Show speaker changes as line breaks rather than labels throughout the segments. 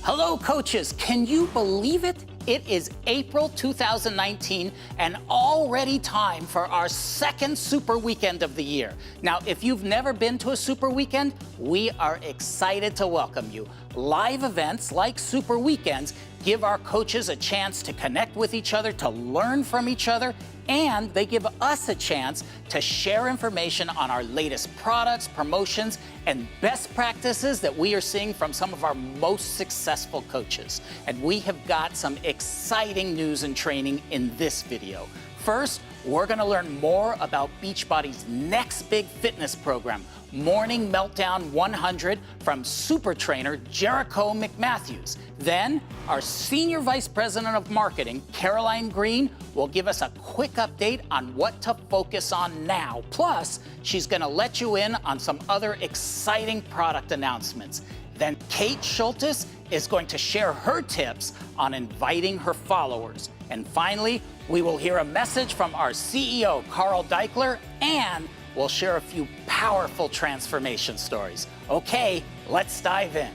Hello, coaches. Can you believe it? It is April 2019 and already time for our second Super Weekend of the year. Now, if you've never been to a Super Weekend, we are excited to welcome you. Live events like Super Weekends give our coaches a chance to connect with each other, to learn from each other, and they give us a chance to share information on our latest products, promotions, and best practices that we are seeing from some of our most successful coaches. And we have got some exciting news and training in this video. First, we're gonna learn more about Beachbody's next big fitness program, Morning Meltdown 100 from super trainer Jericho McMatthews. Then, our Senior Vice President of Marketing, Caroline Green, will give us a quick update on what to focus on now. Plus, she's gonna let you in on some other exciting product announcements. Then Kate Scholtes is going to share her tips on inviting her followers. And finally, we will hear a message from our CEO, Carl Deichler, and we'll share a few powerful transformation stories. Okay, let's dive in.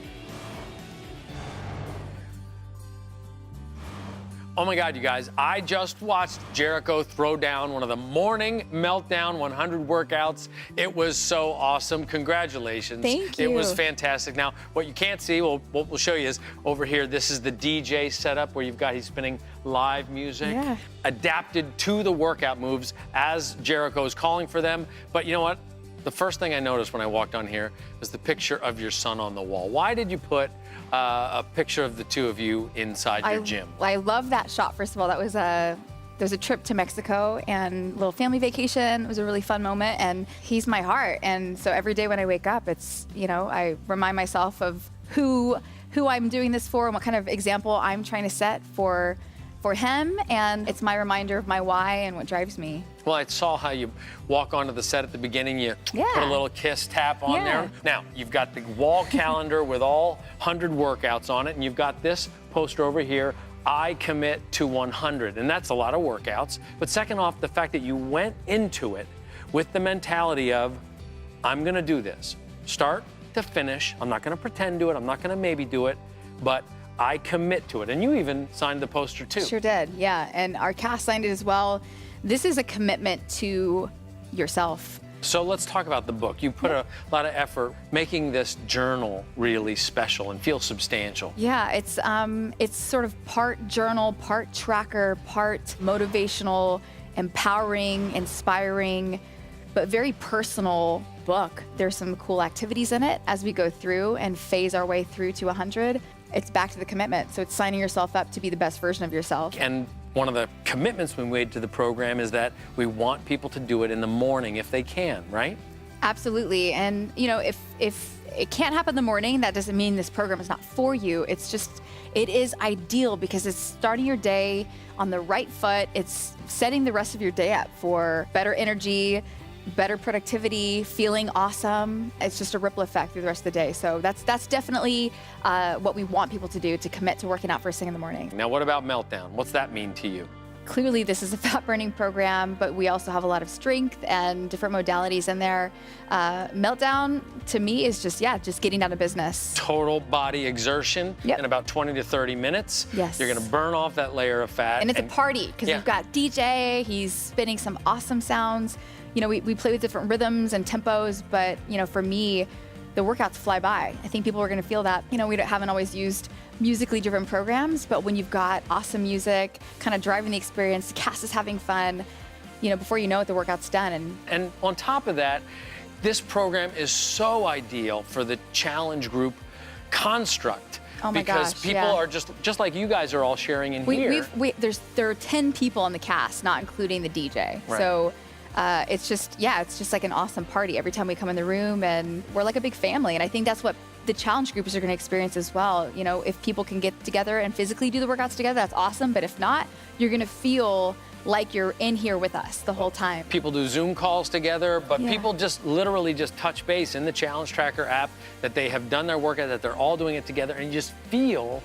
Oh my God, you guys, I just watched Jericho throw down one of the Morning Meltdown 100 workouts. It was so awesome. Congratulations.
Thank you.
It was fantastic. Now, what you can't see, what we'll show you is over here, this is the DJ setup where he's spinning live music, adapted to the workout moves as Jericho is calling for them. But you know what? The first thing I noticed when I walked on here was the picture of your son on the wall. Why did you put a picture of the two of you inside your gym?
I love that shot, first of all. There was a trip to Mexico and a little family vacation. It was a really fun moment, and he's my heart. And so every day when I wake up, it's, you know, I remind myself of who I'm doing this for and what kind of example I'm trying to set for him, and it's my reminder of my why and what drives me.
Well, I saw how you walk onto the set at the beginning, you put a little kiss tap on there. Now, you've got the wall calendar with all 100 workouts on it, and you've got this poster over here, I commit to 100, and that's a lot of workouts. But second off, the fact that you went into it with the mentality of, I'm gonna do this. Start to finish, I'm not gonna pretend to it, I'm not gonna maybe do it, but I commit to it. And you even signed the poster too.
Sure did, yeah. And our cast signed it as well. This is a commitment to yourself.
So let's talk about the book. You put a lot of effort making this journal really special and feel substantial.
Yeah, it's sort of part journal, part tracker, part motivational, empowering, inspiring, but very personal book. There's some cool activities in it as we go through and phase our way through to 100. It's back to the commitment. So it's signing yourself up to be the best version of yourself.
And one of the commitments we made to the program is that we want people to do it in the morning if they can, right?
Absolutely. And you know, if it can't happen in the morning, that doesn't mean this program is not for you. It's just, it is ideal because it's starting your day on the right foot. It's setting the rest of your day up for better energy, better productivity, feeling awesome. It's just a ripple effect through the rest of the day. So that's definitely what we want people to do, to commit to working out first thing in the morning.
Now, what about Meltdown? What's that mean to you?
Clearly, this is a fat burning program, but we also have a lot of strength and different modalities in there. Meltdown, to me, is just getting down to business.
Total body exertion in about 20 to 30 minutes.
Yes.
You're gonna burn off that layer of fat.
And it's a party, because we've got DJ, he's spinning some awesome sounds. You know, we play with different rhythms and tempos, but, you know, for me, the workouts fly by. I think people are gonna feel that. You know, we haven't always used musically driven programs, but when you've got awesome music, kind of driving the experience, the cast is having fun, you know, before you know it, the workout's done.
And on top of that, this program is so ideal for the challenge group construct.
Oh my
because
gosh,
people are just like you guys are all sharing in here.
There are 10 people on the cast, not including the DJ.
Right.
So it's just like an awesome party every time we come in the room, and we're like a big family. And I think that's what the challenge groupers are going to experience as well. You know, if people can get together and physically do the workouts together, that's awesome. But if not, you're going to feel like you're in here with us the whole time.
People do Zoom calls together, but people just literally just touch base in the Challenge Tracker app that they have done their workout, that they're all doing it together, and you just feel,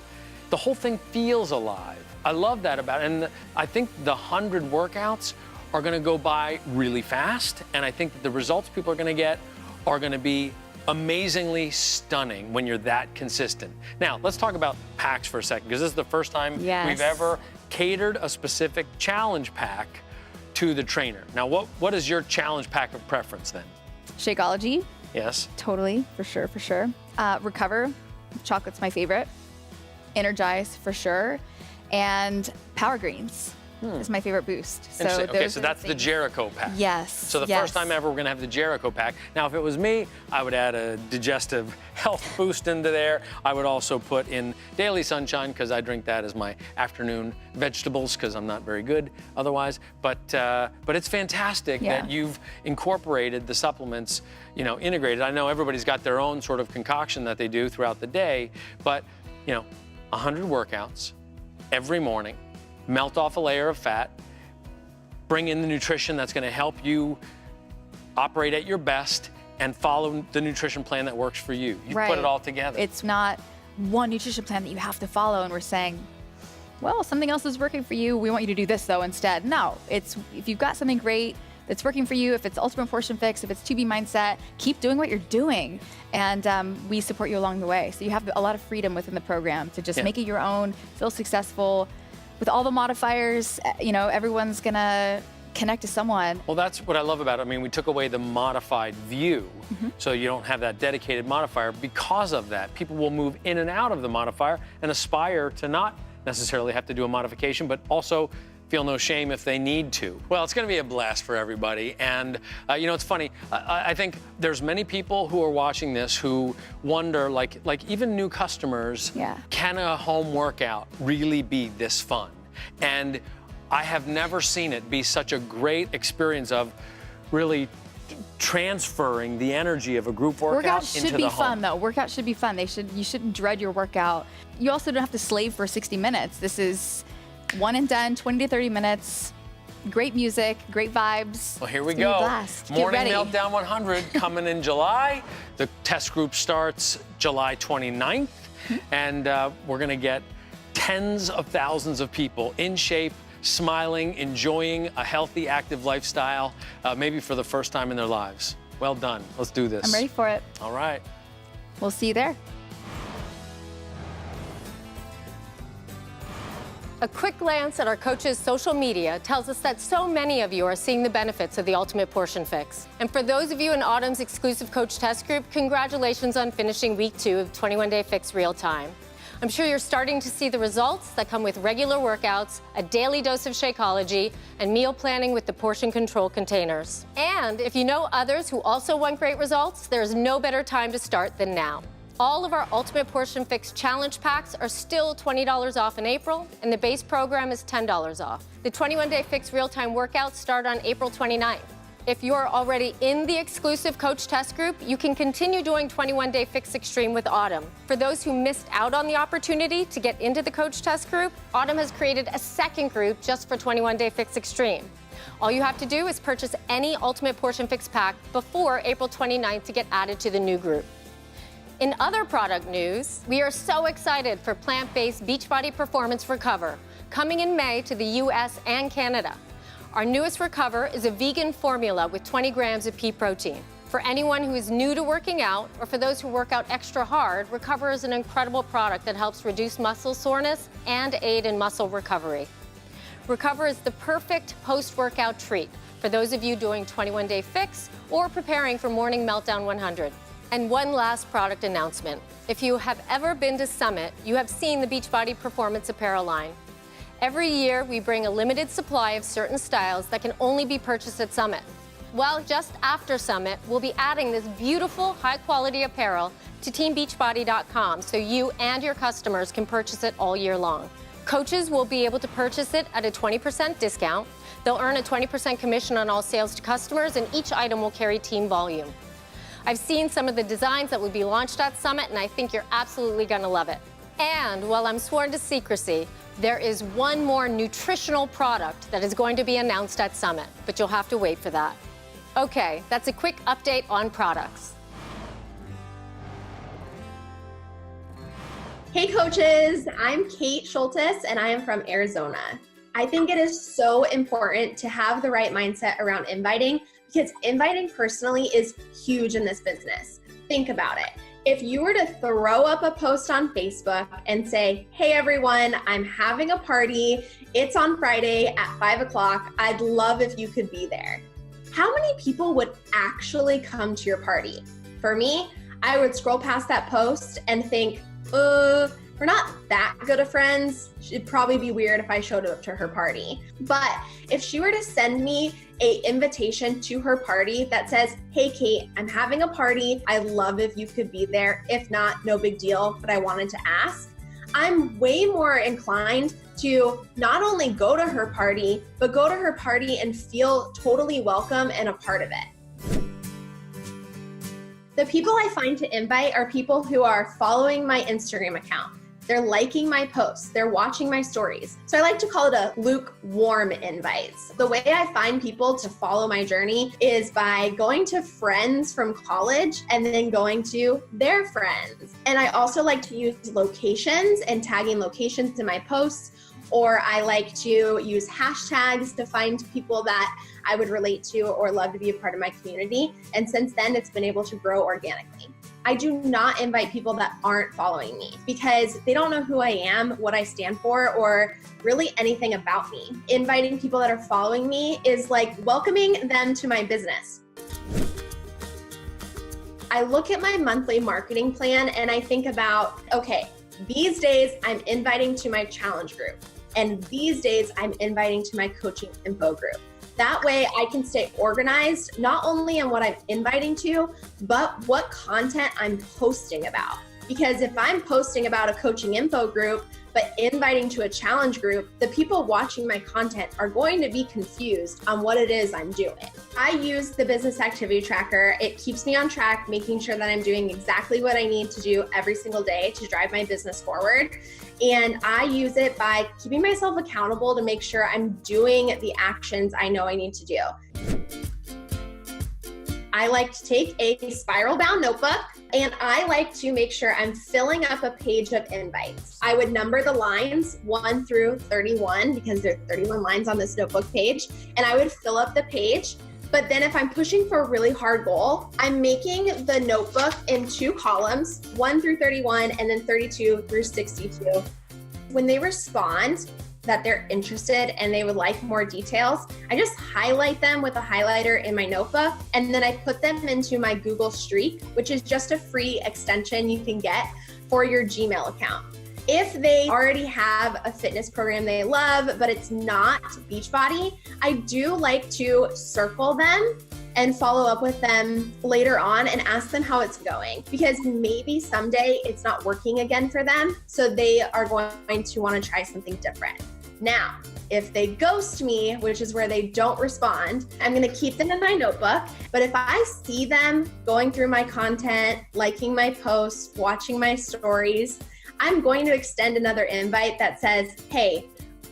the whole thing feels alive. I love that about it. And I think the 100 workouts are gonna go by really fast, and I think that the results people are gonna get are gonna be amazingly stunning when you're that consistent. Now, let's talk about packs for a second, because this is the first time we've ever catered a specific challenge pack to the trainer. Now, what is your challenge pack of preference then?
Shakeology.
Yes.
Totally, for sure, for sure. Recover, chocolate's my favorite. Energize, for sure. And Power Greens is my favorite boost. So
okay, so that's the Jericho pack.
Yes.
So the first time ever, we're gonna have the Jericho pack. Now, if it was me, I would add a digestive health boost into there. I would also put in Daily Sunshine, because I drink that as my afternoon vegetables, because I'm not very good otherwise. But it's fantastic that you've incorporated the supplements, you know, integrated. I know everybody's got their own sort of concoction that they do throughout the day, but, you know, 100 workouts every morning, melt off a layer of fat, bring in the nutrition that's going to help you operate at your best, and follow the nutrition plan that works for you. You put it all together.
It's not one nutrition plan that you have to follow and we're saying, well, something else is working for you. We want you to do this though instead. No, it's if you've got something great that's working for you, if it's Ultimate Portion Fix, if it's 2B Mindset, keep doing what you're doing. And we support you along the way. So you have a lot of freedom within the program to just make it your own, feel successful. With all the modifiers, you know, everyone's gonna connect to someone.
Well, that's what I love about it. I mean, we took away the modified view, so you don't have that dedicated modifier. Because of that, people will move in and out of the modifier and aspire to not necessarily have to do a modification, but also feel no shame if they need to. Well, it's gonna be a blast for everybody. And you know, it's funny, I think there's many people who are watching this who wonder, like even new customers, can a home workout really be this fun? And I have never seen it be such a great experience of really transferring the energy of a group workout into the home.
Workouts should be fun though. Workouts should be fun. You shouldn't dread your workout. You also don't have to slave for 60 minutes. This is one and done, 20 to 30 minutes. Great music, great vibes.
Well, here we go. Morning Meltdown 100 coming in July. The test group starts July 29th. And we're going to get tens of thousands of people in shape, smiling, enjoying a healthy, active lifestyle, maybe for the first time in their lives. Well done. Let's do this.
I'm ready for it.
All right.
We'll see you there.
A quick glance at our coaches' social media tells us that so many of you are seeing the benefits of the Ultimate Portion Fix. And for those of you in Autumn's exclusive coach test group, congratulations on finishing week 2 of 21 Day Fix Real Time. I'm sure you're starting to see the results that come with regular workouts, a daily dose of Shakeology, and meal planning with the portion control containers. And if you know others who also want great results, there's no better time to start than now. All of our Ultimate Portion Fix challenge packs are still $20 off in April, and the base program is $10 off. The 21 Day Fix real-time workouts start on April 29th. If you're already in the exclusive coach test group, you can continue doing 21 Day Fix Extreme with Autumn. For those who missed out on the opportunity to get into the coach test group, Autumn has created a second group just for 21 Day Fix Extreme. All you have to do is purchase any Ultimate Portion Fix pack before April 29th to get added to the new group. In other product news, we are so excited for plant-based Beachbody Performance Recover, coming in May to the US and Canada. Our newest Recover is a vegan formula with 20 grams of pea protein. For anyone who is new to working out, or for those who work out extra hard, Recover is an incredible product that helps reduce muscle soreness and aid in muscle recovery. Recover is the perfect post-workout treat for those of you doing 21 Day Fix or preparing for Morning Meltdown 100. And one last product announcement. If you have ever been to Summit, you have seen the Beachbody Performance Apparel line. Every year, we bring a limited supply of certain styles that can only be purchased at Summit. Well, just after Summit, we'll be adding this beautiful, high-quality apparel to teambeachbody.com so you and your customers can purchase it all year long. Coaches will be able to purchase it at a 20% discount. They'll earn a 20% commission on all sales to customers, and each item will carry team volume. I've seen some of the designs that will be launched at Summit, and I think you're absolutely going to love it. And while I'm sworn to secrecy, there is one more nutritional product that is going to be announced at Summit, but you'll have to wait for that. Okay, that's a quick update on products.
Hey coaches, I'm Kate Scholtes and I am from Arizona. I think it is so important to have the right mindset around inviting, because inviting personally is huge in this business. Think about it. If you were to throw up a post on Facebook and say, hey everyone, I'm having a party. It's on Friday at 5 o'clock. I'd love if you could be there. How many people would actually come to your party? For me, I would scroll past that post and think, we're not that good of friends. It'd probably be weird if I showed up to her party. But if she were to send me an invitation to her party that says, hey Kate, I'm having a party. I'd love if you could be there. If not, no big deal, but I wanted to ask. I'm way more inclined to not only go to her party, but go to her party and feel totally welcome and a part of it. The people I find to invite are people who are following my Instagram account. They're liking my posts. They're watching my stories. So I like to call it a lukewarm invites. The way I find people to follow my journey is by going to friends from college and then going to their friends. And I also like to use locations and tagging locations in my posts, or I like to use hashtags to find people that I would relate to or love to be a part of my community. And since then, it's been able to grow organically. I do not invite people that aren't following me because they don't know who I am, what I stand for, or really anything about me. Inviting people that are following me is like welcoming them to my business. I look at my monthly marketing plan and I think about, okay, these days I'm inviting to my challenge group, and these days I'm inviting to my coaching info group. That way I can stay organized, not only on what I'm inviting to, but what content I'm posting about. Because if I'm posting about a coaching info group, but inviting to a challenge group, the people watching my content are going to be confused on what it is I'm doing. I use the business activity tracker. It keeps me on track, making sure that I'm doing exactly what I need to do every single day to drive my business forward. And I use it by keeping myself accountable to make sure I'm doing the actions I know I need to do. I like to take a spiral bound notebook and I like to make sure I'm filling up a page of invites. I would number the lines 1 through 31 because there are 31 lines on this notebook page, and I would fill up the page. But then if I'm pushing for a really hard goal, I'm making the notebook in 2 columns, 1 through 31 and then 32 through 62. When they respond that they're interested and they would like more details, I just highlight them with a highlighter in my notebook, and then I put them into my Google Streak, which is just a free extension you can get for your Gmail account. If they already have a fitness program they love, but it's not Beachbody, I do like to circle them and follow up with them later on and ask them how it's going, because maybe someday it's not working again for them, so they are going to want to try something different. Now, if they ghost me, which is where they don't respond, I'm going to keep them in my notebook. But if I see them going through my content, liking my posts, watching my stories, I'm going to extend another invite that says, hey,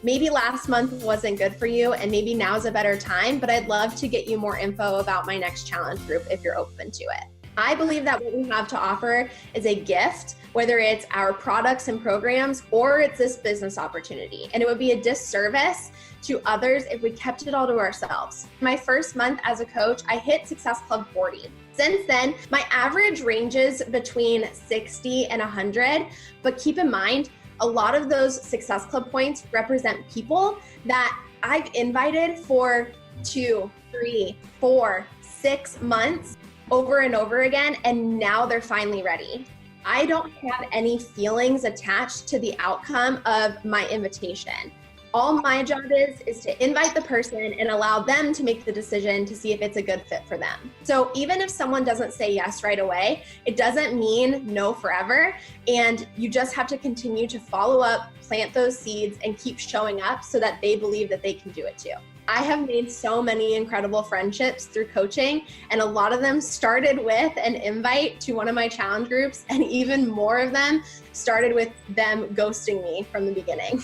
maybe last month wasn't good for you and maybe now's a better time, but I'd love to get you more info about my next challenge group if you're open to it. I believe that what we have to offer is a gift, whether it's our products and programs or it's this business opportunity. And it would be a disservice to others if we kept it all to ourselves. My first month as a coach, I hit Success Club 40. Since then, my average ranges between 60 and 100, but keep in mind, a lot of those Success Club points represent people that I've invited for 2, 3, 4, 6 months over and over again, and now they're finally ready. I don't have any feelings attached to the outcome of my invitation. All my job is to invite the person and allow them to make the decision to see if it's a good fit for them. So even if someone doesn't say yes right away, it doesn't mean no forever. And you just have to continue to follow up, plant those seeds, and keep showing up so that they believe that they can do it too. I have made so many incredible friendships through coaching, and a lot of them started with an invite to one of my challenge groups, and even more of them started with them ghosting me from the beginning.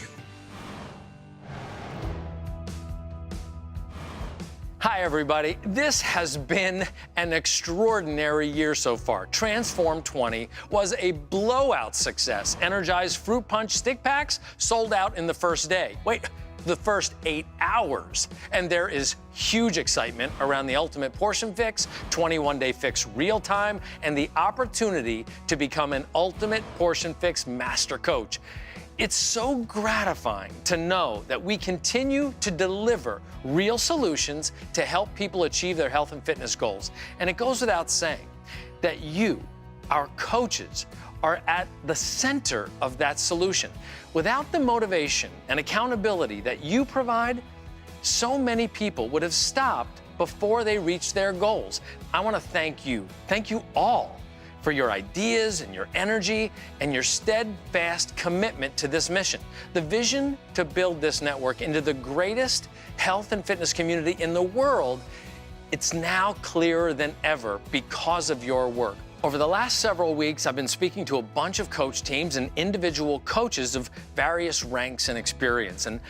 Hi, everybody. This has been an extraordinary year so far. Transform 20 was a blowout success. Energized Fruit Punch stick packs sold out in the first day. Wait, the first 8 hours. And there is huge excitement around the Ultimate Portion Fix, 21-day fix real time, and the opportunity to become an Ultimate Portion Fix Master Coach. It's so gratifying to know that we continue to deliver real solutions to help people achieve their health and fitness goals. And it goes without saying that you, our coaches, are at the center of that solution. Without the motivation and accountability that you provide, so many people would have stopped before they reached their goals. I want to thank you all for your ideas and your energy and your steadfast commitment to this mission. The vision to build this network into the greatest health and fitness community in the world, it's now clearer than ever because of your work. Over the last several weeks, I've been speaking to a bunch of coach teams and individual coaches of various ranks and experience. And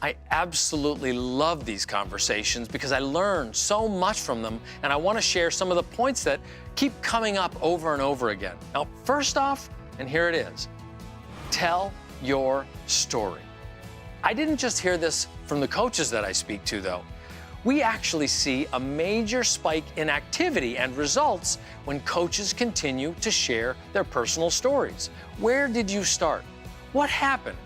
I absolutely love these conversations because I learn so much from them, and I want to share some of the points that keep coming up over and over again. Now, first off, and here it is, tell your story. I didn't just hear this from the coaches that I speak to, though. We actually see a major spike in activity and results when coaches continue to share their personal stories. Where did you start? What happened?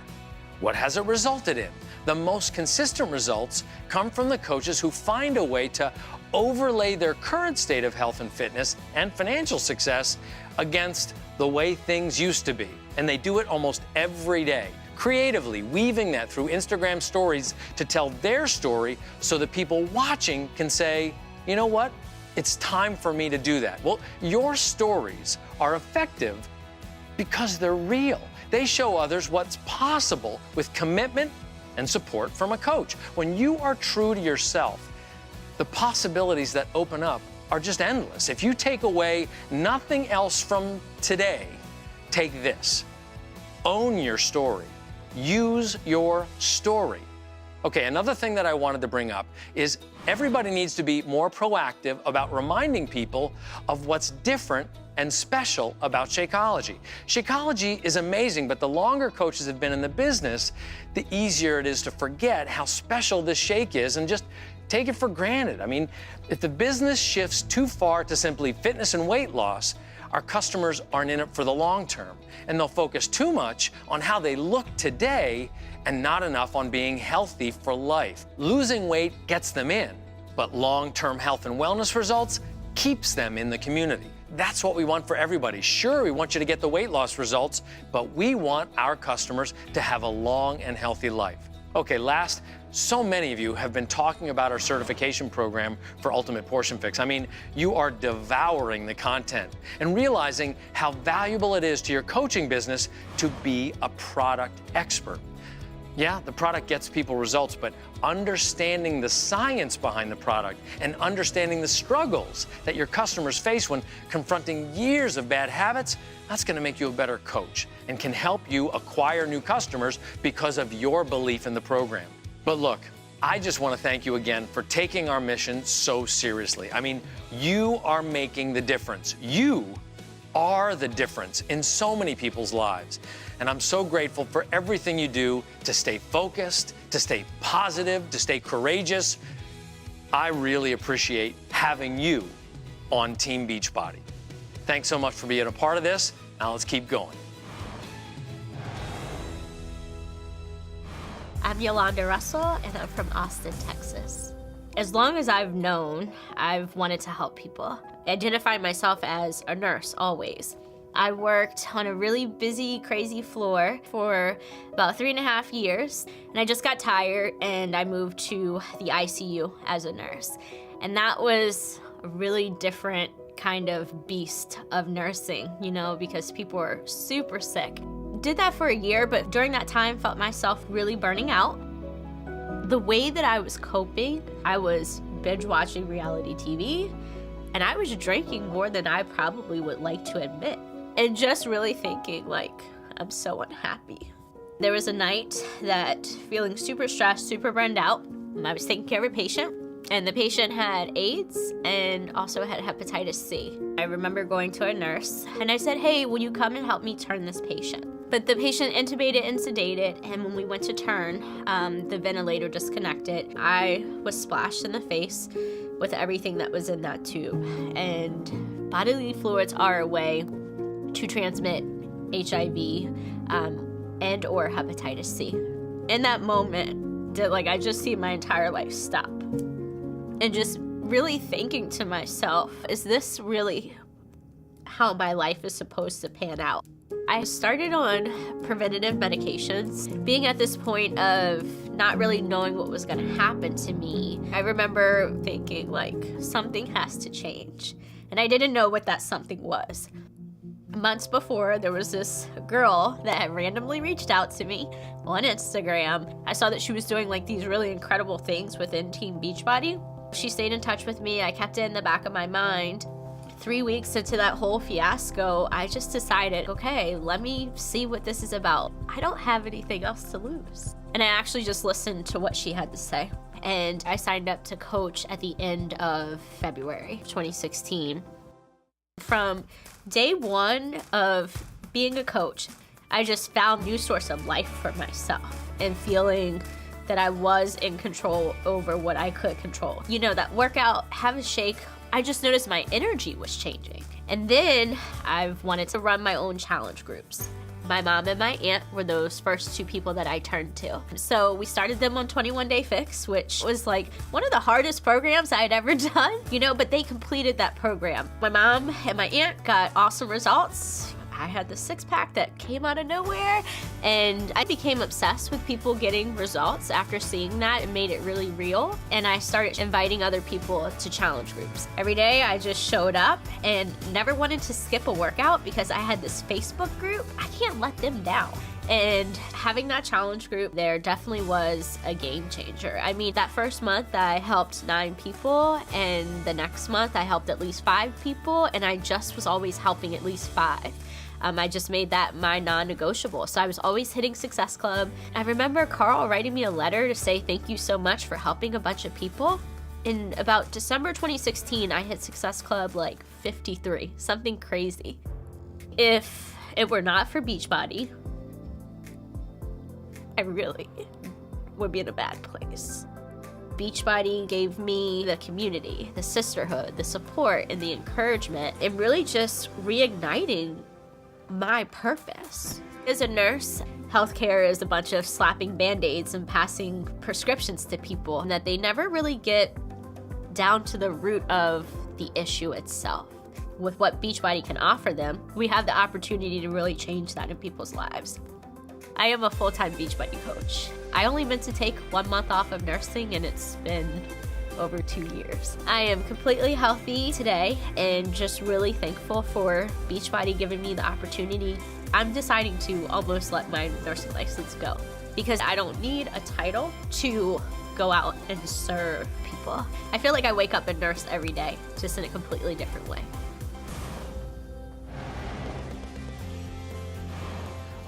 What has it resulted in? The most consistent results come from the coaches who find a way to overlay their current state of health and fitness and financial success against the way things used to be. And they do it almost every day, creatively weaving that through Instagram stories to tell their story so that people watching can say, you know what? It's time for me to do that. Well, your stories are effective because they're real. They show others what's possible with commitment and support from a coach. When you are true to yourself, the possibilities that open up are just endless. If you take away nothing else from today, take this. Own your story. Use your story. Okay, another thing that I wanted to bring up is everybody needs to be more proactive about reminding people of what's different and special about Shakeology. Shakeology is amazing, but the longer coaches have been in the business, the easier it is to forget how special this shake is and just take it for granted. I mean, if the business shifts too far to simply fitness and weight loss, our customers aren't in it for the long term, and they'll focus too much on how they look today and not enough on being healthy for life. Losing weight gets them in, but long-term health and wellness results keeps them in the community. That's what we want for everybody. Sure, we want you to get the weight loss results, but we want our customers to have a long and healthy life. Okay, last, so many of you have been talking about our certification program for Ultimate Portion Fix. I mean, you are devouring the content and realizing how valuable it is to your coaching business to be a product expert. Yeah, the product gets people results, but understanding the science behind the product and understanding the struggles that your customers face when confronting years of bad habits, that's going to make you a better coach and can help you acquire new customers because of your belief in the program. But look, I just want to thank you again for taking our mission so seriously. I mean, you are making the difference. You are the difference in so many people's lives. And I'm so grateful for everything you do to stay focused, to stay positive, to stay courageous. I really appreciate having you on Team Beachbody. Thanks so much for being a part of this. Now let's keep going.
I'm Yolanda Russell, and I'm from Austin, Texas. As long as I've known, I've wanted to help people. I identify myself as a nurse, always. I worked on a really busy, crazy floor for about 3.5 years, and I just got tired, and I moved to the ICU as a nurse. And that was a really different kind of beast of nursing, you know, because people were super sick. Did that for a year, but during that time felt myself really burning out. The way that I was coping, I was binge watching reality TV, and I was drinking more than I probably would like to admit. And just really thinking, like, I'm so unhappy. There was a night that feeling super stressed, super burned out, and I was taking care of a patient, and the patient had AIDS and also had hepatitis C. I remember going to a nurse, and I said, hey, will you come and help me turn this patient? But the patient intubated and sedated, and when we went to turn, the ventilator disconnected. I was splashed in the face with everything that was in that tube. And bodily fluids are a way to transmit HIV and or hepatitis C. In that moment, I just see my entire life stop. And just really thinking to myself, is this really how my life is supposed to pan out? I started on preventative medications. Being at this point of not really knowing what was gonna happen to me, I remember thinking something has to change. And I didn't know what that something was. Months before, there was this girl that had randomly reached out to me on Instagram. I saw that she was doing these really incredible things within Team Beachbody. She stayed in touch with me. I kept it in the back of my mind. 3 weeks into that whole fiasco, I just decided, okay, let me see what this is about. I don't have anything else to lose. And I actually just listened to what she had to say. And I signed up to coach at the end of February 2016. From day one of being a coach, I just found a new source of life for myself and feeling that I was in control over what I could control. You know, that workout, have a shake, I just noticed my energy was changing. And then I've wanted to run my own challenge groups. My mom and my aunt were those first two people that I turned to. So we started them on 21 Day Fix, which was one of the hardest programs I had ever done, but they completed that program. My mom and my aunt got awesome results. I had the six-pack that came out of nowhere, and I became obsessed with people getting results after seeing that. It made it really real, and I started inviting other people to challenge groups. Every day I just showed up and never wanted to skip a workout because I had this Facebook group. I can't let them down. And having that challenge group there definitely was a game changer. I mean, that first month I helped 9 people, and the next month I helped at least 5 people, and I just was always helping at least 5. I just made that my non-negotiable. So I was always hitting Success Club. I remember Carl writing me a letter to say thank you so much for helping a bunch of people. In about December 2016, I hit Success Club 53, something crazy. If it were not for Beachbody, I really would be in a bad place. Beachbody gave me the community, the sisterhood, the support, and the encouragement, and really just reigniting my purpose. As a nurse, healthcare is a bunch of slapping band-aids and passing prescriptions to people, and that they never really get down to the root of the issue itself. With what Beachbody can offer them, we have the opportunity to really change that in people's lives. I am a full-time Beachbody coach. I only meant to take 1 month off of nursing, and it's been over 2 years. I am completely healthy today and just really thankful for Beachbody giving me the opportunity. I'm deciding to almost let my nursing license go because I don't need a title to go out and serve people. I feel like I wake up and nurse every day, just in a completely different way.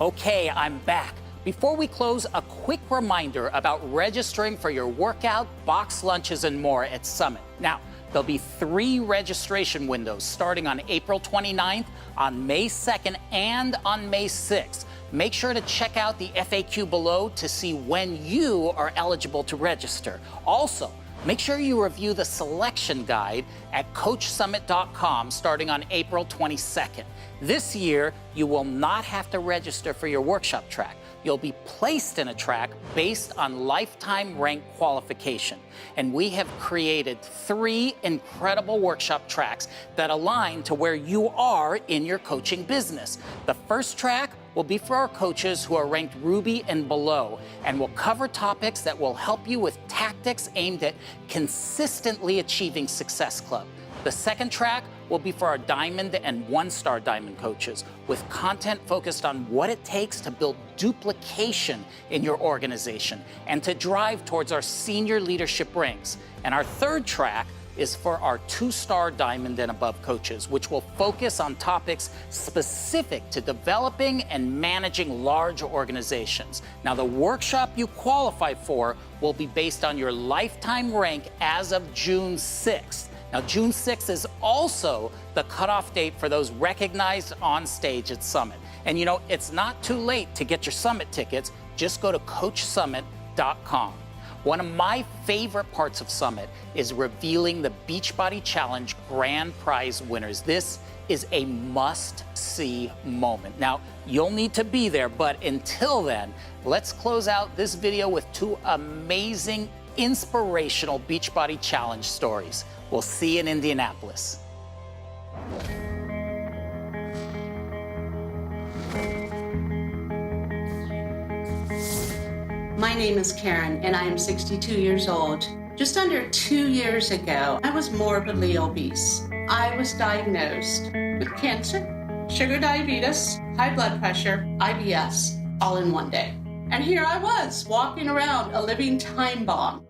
Okay, I'm back. Before we close, a quick reminder about registering for your workout, box lunches, and more at Summit. Now, there'll be 3 registration windows starting on April 29th, on May 2nd, and on May 6th. Make sure to check out the FAQ below to see when you are eligible to register. Also, make sure you review the selection guide at CoachSummit.com starting on April 22nd. This year, you will not have to register for your workshop track. You'll be placed in a track based on lifetime rank qualification. And we have created 3 incredible workshop tracks that align to where you are in your coaching business. The first track will be for our coaches who are ranked Ruby and below, and will cover topics that will help you with tactics aimed at consistently achieving Success Club. The second track will be for our Diamond and 1-star Diamond coaches, with content focused on what it takes to build duplication in your organization and to drive towards our senior leadership ranks. And our third track is for our 2-star Diamond and above coaches, which will focus on topics specific to developing and managing large organizations. Now, the workshop you qualify for will be based on your lifetime rank as of June 6th. Now, June 6th is also the cutoff date for those recognized on stage at Summit. And you know, it's not too late to get your summit tickets. Just go to CoachSummit.com. One of my favorite parts of Summit is revealing the Beachbody Challenge grand prize winners. This is a must-see moment. Now, you'll need to be there, but until then, let's close out this video with two amazing, inspirational Beachbody Challenge stories. We'll see you in Indianapolis.
My name is Karen, and I am 62 years old. Just under 2 years ago, I was morbidly obese. I was diagnosed with cancer, sugar diabetes, high blood pressure, IBS, all in one day. And here I was, walking around a living time bomb.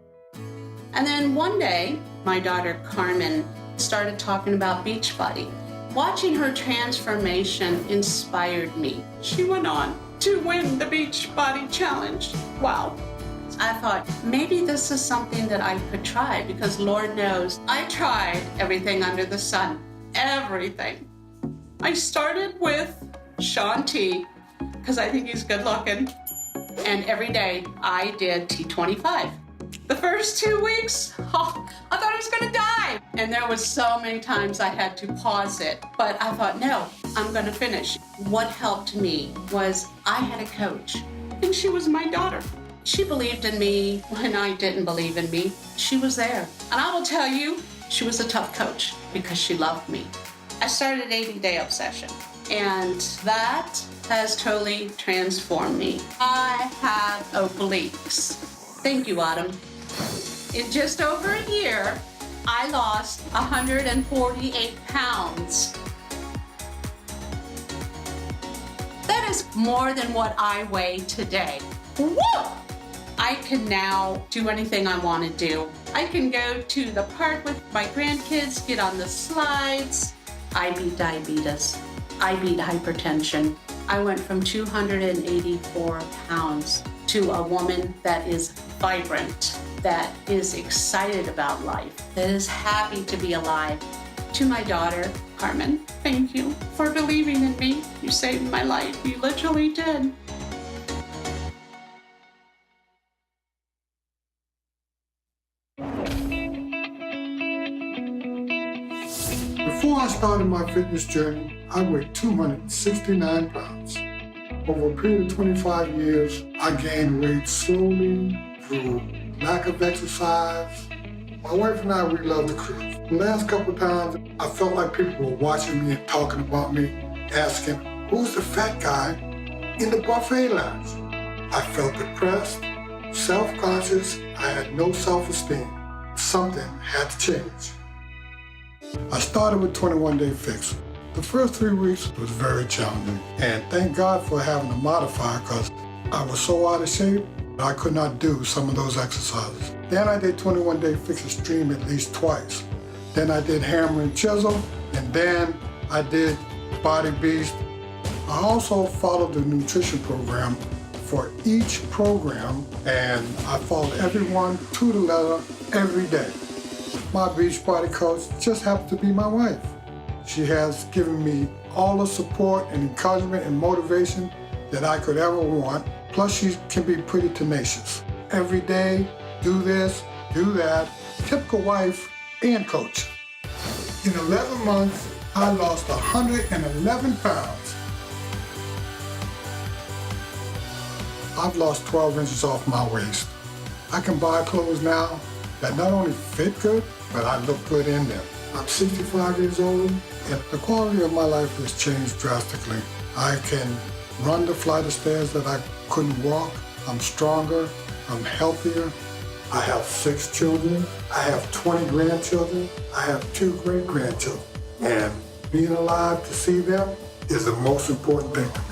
And then one day, my daughter Carmen started talking about Beachbody. Watching her transformation inspired me. She went on to win the Beachbody Challenge. Wow. I thought maybe this is something that I could try, because Lord knows I tried everything under the sun, everything. I started with Shaun T, because I think he's good looking. And every day I did T25. The first 2 weeks, I thought I was gonna die. And there was so many times I had to pause it, but I thought, no, I'm gonna finish. What helped me was I had a coach, and she was my daughter. She believed in me when I didn't believe in me. She was there. And I will tell you, she was a tough coach because she loved me. I started 80-Day Obsession, and that has totally transformed me. I have obliques. Thank you, Autumn. In just over a year, I lost 148 pounds. That is more than what I weigh today. Woo! I can now do anything I want to do. I can go to the park with my grandkids, get on the slides. I beat diabetes. I beat hypertension. I went from 284 pounds to a woman that is vibrant, that is excited about life, that is happy to be alive. To my daughter, Carmen, thank you for believing in me. You saved my life. You literally did.
Before I started my fitness journey, I weighed 269 pounds. Over a period of 25 years, I gained weight slowly through lack of exercise. My wife and I, we love to cruise. The last couple of times, I felt like people were watching me and talking about me, asking, who's the fat guy in the buffet lounge? I felt depressed, self-conscious, I had no self-esteem. Something had to change. I started with 21 Day Fix. The first 3 weeks was very challenging, and thank God for having a modifier, because I was so out of shape, I could not do some of those exercises. Then I did 21 Day Fix Extreme at least twice. Then I did Hammer and Chisel, and then I did Body Beast. I also followed the nutrition program for each program, and I followed everyone to the letter every day. My Beachbody coach just happened to be my wife. She has given me all the support and encouragement and motivation that I could ever want. Plus, she can be pretty tenacious. Every day, do this, do that. Typical wife and coach. In 11 months, I lost 111 pounds. I've lost 12 inches off my waist. I can buy clothes now that not only fit good, but I look good in them. I'm 65 years old, and the quality of my life has changed drastically. I can run the flight of stairs that I couldn't walk. I'm stronger, I'm healthier. I have 6 children, I have 20 grandchildren, I have 2 great-grandchildren. And being alive to see them is the most important thing to me.